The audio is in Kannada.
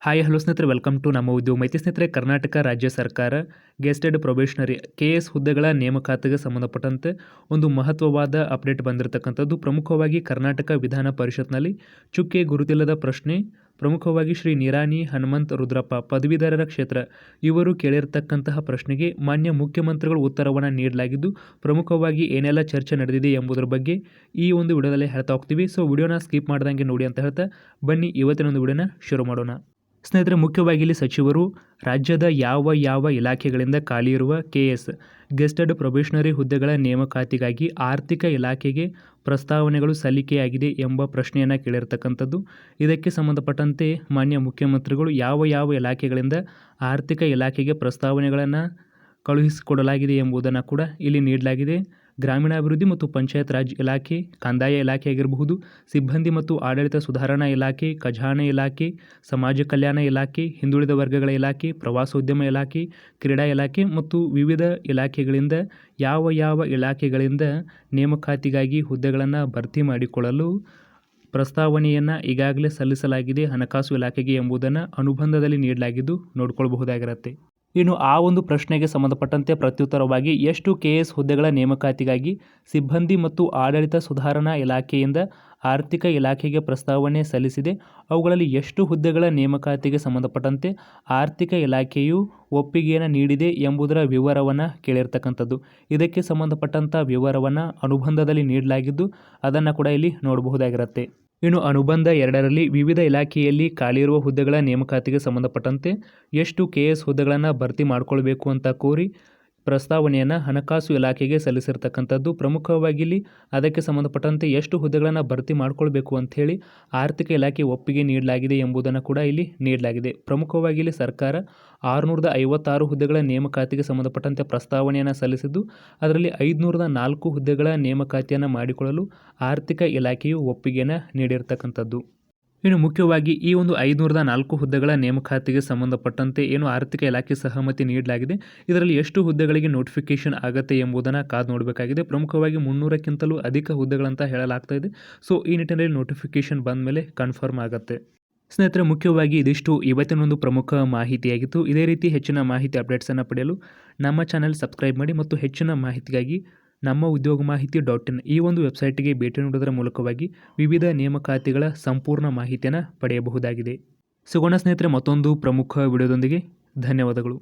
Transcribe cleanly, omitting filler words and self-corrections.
ಹಾಯ್ ಹಲೋ ಸ್ನೇಹಿತರೆ, ವೆಲ್ಕಮ್ ಟು ನಮ್ಮ ಉದ್ಯೋಗ ಮಾಹಿತಿ. ಸ್ನೇಹಿತರೆ, ಕರ್ನಾಟಕ ರಾಜ್ಯ ಸರ್ಕಾರ ಗೆಸ್ಟೆಡ್ ಪ್ರೊಬೇಷನರಿ KS ಹುದ್ದೆಗಳ ನೇಮಕಾತಿಗೆ ಸಂಬಂಧಪಟ್ಟಂತೆ ಒಂದು ಮಹತ್ವವಾದ ಅಪ್ಡೇಟ್ ಬಂದಿರತಕ್ಕಂಥದ್ದು. ಪ್ರಮುಖವಾಗಿ ಕರ್ನಾಟಕ ವಿಧಾನ ಪರಿಷತ್ನಲ್ಲಿ ಚುಕ್ಕೆ ಗುರುತಿಲ್ಲದ ಪ್ರಶ್ನೆ. ಪ್ರಮುಖವಾಗಿ ಶ್ರೀ ನಿರಾಣಿ ಹನುಮಂತ ರುದ್ರಪ್ಪ ಪದವೀಧರರ ಕ್ಷೇತ್ರ ಇವರು ಕೇಳಿರ್ತಕ್ಕಂತಹ ಪ್ರಶ್ನೆಗೆ ಮಾನ್ಯ ಮುಖ್ಯಮಂತ್ರಿಗಳು ಉತ್ತರವನ್ನು ನೀಡಲಾಗಿದ್ದು, ಪ್ರಮುಖವಾಗಿ ಏನೆಲ್ಲ ಚರ್ಚೆ ನಡೆದಿದೆ ಎಂಬುದರ ಬಗ್ಗೆ ಈ ಒಂದು ವಿಡಿಯೋದಲ್ಲಿ ಹೇಳ್ತಾ ಹೋಗ್ತೀವಿ. ಸೊ ವಿಡಿಯೋನ ಸ್ಕಿಪ್ ಮಾಡ್ದಂಗೆ ನೋಡಿ ಅಂತ ಹೇಳ್ತಾ ಬನ್ನಿ ಇವತ್ತಿನ ಒಂದು ವಿಡಿಯೋನ ಶುರು ಮಾಡೋಣ. ಸ್ನೇಹಿತರೆ, ಮುಖ್ಯವಾಗಿ ಇಲ್ಲಿ ಸಚಿವರು ರಾಜ್ಯದ ಯಾವ ಯಾವ ಇಲಾಖೆಗಳಿಂದ ಖಾಲಿ ಇರುವ KS ಗೆಸ್ಟೆಡ್ ಪ್ರೊಬೇಷನರಿ ಹುದ್ದೆಗಳ ನೇಮಕಾತಿಗಾಗಿ ಆರ್ಥಿಕ ಇಲಾಖೆಗೆ ಪ್ರಸ್ತಾವನೆಗಳು ಸಲ್ಲಿಕೆಯಾಗಿದೆ ಎಂಬ ಪ್ರಶ್ನೆಯನ್ನು ಕೇಳಿರ್ತಕ್ಕಂಥದ್ದು. ಇದಕ್ಕೆ ಸಂಬಂಧಪಟ್ಟಂತೆ ಮಾನ್ಯ ಮುಖ್ಯಮಂತ್ರಿಗಳು ಯಾವ ಯಾವ ಇಲಾಖೆಗಳಿಂದ ಆರ್ಥಿಕ ಇಲಾಖೆಗೆ ಪ್ರಸ್ತಾವನೆಗಳನ್ನು ಕಳುಹಿಸಿಕೊಡಲಾಗಿದೆ ಎಂಬುದನ್ನು ಕೂಡ ಇಲ್ಲಿ ನೀಡಲಾಗಿದೆ. ಗ್ರಾಮೀಣಾಭಿವೃದ್ಧಿ ಮತ್ತು ಪಂಚಾಯತ್ ರಾಜ್ ಇಲಾಖೆ, ಕಂದಾಯ ಇಲಾಖೆ ಆಗಿರಬಹುದು, ಸಿಬ್ಬಂದಿ ಮತ್ತು ಆಡಳಿತ ಸುಧಾರಣಾ ಇಲಾಖೆ, ಖಜಾನೆ ಇಲಾಖೆ, ಸಮಾಜ ಕಲ್ಯಾಣ ಇಲಾಖೆ, ಹಿಂದುಳಿದ ವರ್ಗಗಳ ಇಲಾಖೆ, ಪ್ರವಾಸೋದ್ಯಮ ಇಲಾಖೆ, ಕ್ರೀಡಾ ಇಲಾಖೆ ಮತ್ತು ವಿವಿಧ ಇಲಾಖೆಗಳಿಂದ ಯಾವ ಯಾವ ಇಲಾಖೆಗಳಿಂದ ನೇಮಕಾತಿಗಾಗಿ ಹುದ್ದೆಗಳನ್ನು ಭರ್ತಿ ಮಾಡಿಕೊಳ್ಳಲು ಪ್ರಸ್ತಾವನೆಯನ್ನು ಈಗಾಗಲೇ ಸಲ್ಲಿಸಲಾಗಿದೆ ಹಣಕಾಸು ಇಲಾಖೆಗೆ ಎಂಬುದನ್ನು ಅನುಬಂಧದಲ್ಲಿ ನೀಡಲಾಗಿದ್ದು ನೋಡಿಕೊಳ್ಳಬಹುದಾಗಿರುತ್ತೆ. ಇನ್ನು ಆ ಒಂದು ಪ್ರಶ್ನೆಗೆ ಸಂಬಂಧಪಟ್ಟಂತೆ ಪ್ರತ್ಯುತ್ತರವಾಗಿ ಎಷ್ಟು KS ಹುದ್ದೆಗಳ ನೇಮಕಾತಿಗಾಗಿ ಸಿಬ್ಬಂದಿ ಮತ್ತು ಆಡಳಿತ ಸುಧಾರಣಾ ಇಲಾಖೆಯಿಂದ ಆರ್ಥಿಕ ಇಲಾಖೆಗೆ ಪ್ರಸ್ತಾವನೆ ಸಲ್ಲಿಸಿದೆ, ಅವುಗಳಲ್ಲಿ ಎಷ್ಟು ಹುದ್ದೆಗಳ ನೇಮಕಾತಿಗೆ ಸಂಬಂಧಪಟ್ಟಂತೆ ಆರ್ಥಿಕ ಇಲಾಖೆಯು ಒಪ್ಪಿಗೆಯನ್ನು ನೀಡಿದೆ ಎಂಬುದರ ವಿವರವನ್ನು ಕೇಳಿರ್ತಕ್ಕಂಥದ್ದು. ಇದಕ್ಕೆ ಸಂಬಂಧಪಟ್ಟಂಥ ವಿವರವನ್ನು ಅನುಬಂಧದಲ್ಲಿ ನೀಡಲಾಗಿದ್ದು ಅದನ್ನು ಕೂಡ ಇಲ್ಲಿ ನೋಡಬಹುದಾಗಿರುತ್ತೆ. ಇನ್ನು ಅನುಬಂಧ 2ರಲ್ಲಿ ವಿವಿಧ ಇಲಾಖೆಯಲ್ಲಿ ಖಾಲಿಯಿರುವ ಹುದ್ದೆಗಳ ನೇಮಕಾತಿಗೆ ಸಂಬಂಧಪಟ್ಟಂತೆ ಎಷ್ಟು KS ಹುದ್ದೆಗಳನ್ನು ಭರ್ತಿ ಮಾಡಿಕೊಳ್ಬೇಕು ಅಂತ ಕೋರಿ ಪ್ರಸ್ತಾವನೆಯನ್ನು ಹಣಕಾಸು ಇಲಾಖೆಗೆ ಸಲ್ಲಿಸಿರ್ತಕ್ಕಂಥದ್ದು. ಪ್ರಮುಖವಾಗಿ ಇಲ್ಲಿ ಅದಕ್ಕೆ ಸಂಬಂಧಪಟ್ಟಂತೆ ಎಷ್ಟು ಹುದ್ದೆಗಳನ್ನು ಭರ್ತಿ ಮಾಡಿಕೊಳ್ಬೇಕು ಅಂಥೇಳಿ ಆರ್ಥಿಕ ಇಲಾಖೆ ಒಪ್ಪಿಗೆ ನೀಡಲಾಗಿದೆ ಎಂಬುದನ್ನು ಕೂಡ ಇಲ್ಲಿ ನೀಡಲಾಗಿದೆ. ಪ್ರಮುಖವಾಗಿ ಇಲ್ಲಿ ಸರ್ಕಾರ 656 ಹುದ್ದೆಗಳ ನೇಮಕಾತಿಗೆ ಸಂಬಂಧಪಟ್ಟಂತೆ ಪ್ರಸ್ತಾವನೆಯನ್ನು ಸಲ್ಲಿಸಿದ್ದು, ಅದರಲ್ಲಿ 504 ಹುದ್ದೆಗಳ ನೇಮಕಾತಿಯನ್ನು ಮಾಡಿಕೊಳ್ಳಲು ಆರ್ಥಿಕ ಇಲಾಖೆಯು ಒಪ್ಪಿಗೆಯನ್ನು ನೀಡಿರ್ತಕ್ಕಂಥದ್ದು. ಇನ್ನು ಮುಖ್ಯವಾಗಿ ಈ ಒಂದು 504 ಹುದ್ದೆಗಳ ನೇಮಕಾತಿಗೆ ಸಂಬಂಧಪಟ್ಟಂತೆ ಏನು ಆರ್ಥಿಕ ಇಲಾಖೆ ಸಹಮತಿ ನೀಡಲಾಗಿದೆ, ಇದರಲ್ಲಿ ಎಷ್ಟು ಹುದ್ದೆಗಳಿಗೆ ನೋಟಿಫಿಕೇಶನ್ ಆಗುತ್ತೆ ಎಂಬುದನ್ನು ಕಾದು ನೋಡಬೇಕಾಗಿದೆ. ಪ್ರಮುಖವಾಗಿ 300ಕ್ಕಿಂತಲೂ ಅಧಿಕ ಹುದ್ದೆಗಳಂತ ಹೇಳಲಾಗ್ತಾ ಇದೆ. ಸೊ ಈ ನಿಟ್ಟಿನಲ್ಲಿ ನೋಟಿಫಿಕೇಶನ್ ಬಂದ ಮೇಲೆ ಕನ್ಫರ್ಮ್ ಆಗುತ್ತೆ. ಸ್ನೇಹಿತರೆ, ಮುಖ್ಯವಾಗಿ ಇದಿಷ್ಟು ಇವತ್ತಿನ ಒಂದು ಪ್ರಮುಖ ಮಾಹಿತಿಯಾಗಿತ್ತು. ಇದೇ ರೀತಿ ಹೆಚ್ಚಿನ ಮಾಹಿತಿ ಅಪ್ಡೇಟ್ಸನ್ನು ಪಡೆಯಲು ನಮ್ಮ ಚಾನೆಲ್ ಸಬ್ಸ್ಕ್ರೈಬ್ ಮಾಡಿ ಮತ್ತು ಹೆಚ್ಚಿನ ಮಾಹಿತಿಗಾಗಿ ನಮ್ಮ ಉದ್ಯೋಗ ಮಾಹಿತಿ .in ಈ ಒಂದು ವೆಬ್ಸೈಟ್ಗೆ ಭೇಟಿ ನೀಡುವುದರ ಮೂಲಕವಾಗಿ ವಿವಿಧ ನೇಮಕಾತಿಗಳ ಸಂಪೂರ್ಣ ಮಾಹಿತಿಯನ್ನು ಪಡೆಯಬಹುದಾಗಿದೆ. ಸಿಗೋಣ ಸ್ನೇಹಿತರೆ ಮತ್ತೊಂದು ಪ್ರಮುಖ ವಿಡಿಯೋದೊಂದಿಗೆ. ಧನ್ಯವಾದಗಳು.